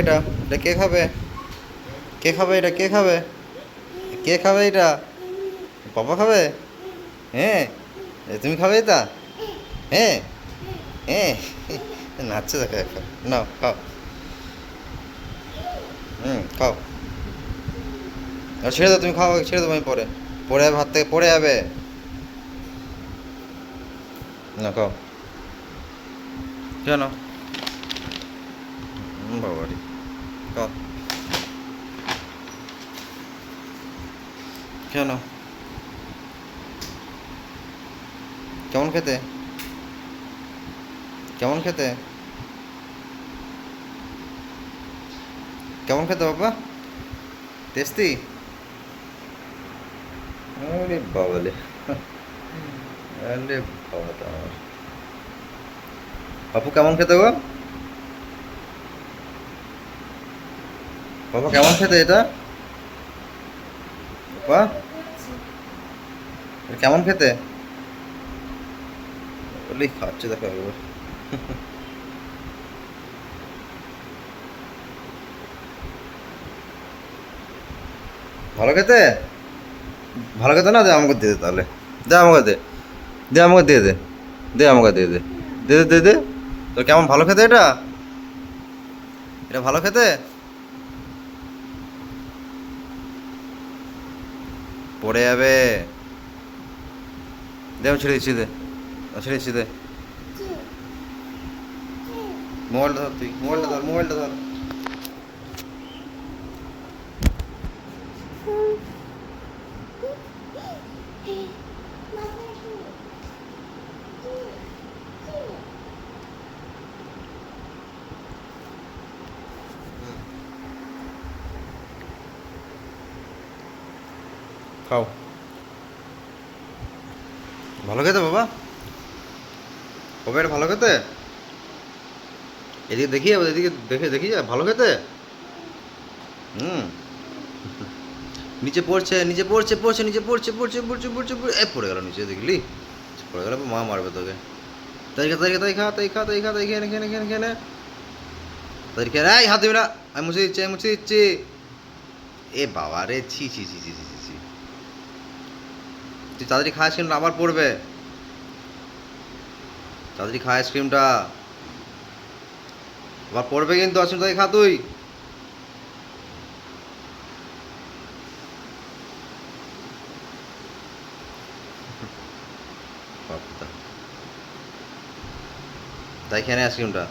এটা এটা কে খাবে? কে খাবে এটা? কে খাবে? কে খাবে এটা? বাবা খাবে? হ্যাঁ। তুমি খাবে এটা? হ্যাঁ। হ্যাঁ। নাচছে দেখো এখন। নাও খাও। খাও। আর ছেড়ে দাও, তুমি খাও, ছেড়ে দেবো আমি পরে। পড়ে যাবে, হাত থেকে পড়ে যাবে। না খাও। কেন? বাবারি। খাও। কেন? কেমন খেতে? কেমন খেতে? কেমন খেতে বাবা? টেস্টি? আরে বাবালে। আরে বাবা তো আমার। বাপু কেমন খেতে গো? বাবা কেমন খেতে এটা? বাবা এটা কেমন খেতে? বলি খাচ্ছে দেখো একবার। ভালো খেতে? ভালো খেতে না, দে আমাকে দিয়ে দে তাহলে। দে আমাকে দে। দে আমাকে দিয়ে দে। দে আমাকে দিয়ে দে। দে দে দে দে। তোর কেমন ভালো খেতে এটা? এটা ভালো খেতে? পড়ে যাবে। দে আমি ছেড়ে দিচ্ছি, দে। ছেড়ে দিচ্ছি, দে। মোবাইলটা ধর, তুই মোবাইলটা ধর, মোবাইলটা ধর। খাও। ভালো খেতে বাবা? বাবা এটা ভালো খেতে? এদিকে দেখি, এদিকে দেখে দেখি যা ভালো খেতে। হুম। নিচে পড়ছে, নিচে পড়ছে, পড়ছে, নিচে পড়ছে, পড়ছে, পড়ছে, পড়ছে, পড়ছে, এ পড়ে গেল নিচে, দেখলি? পড়ে গেল, মা মারবে তোকে। তাই খা, তাই খা, তাই খা, তাই খা, তাই খা, তাই খেয়ে নে, খেয়ে নে, খেয়ে নে, খেয়ে নে। তাই খেয়ে এই হাত দিবি না। আমি মুছে দিচ্ছি, আমি মুছে দিচ্ছি। এ বাবা রে, ছি ছি ছি ছি ছি ছি ছি। তুই তাড়াতাড়ি খা, আইসক্রিমটা আবার পড়বে। তাড়াতাড়ি খা আইসক্রিমটা। আবার পড়বে কিন্তু আইসক্রিম, তাই খা তুই। বাপ্পা। তাই খেয়ে নে আইসক্রিমটা।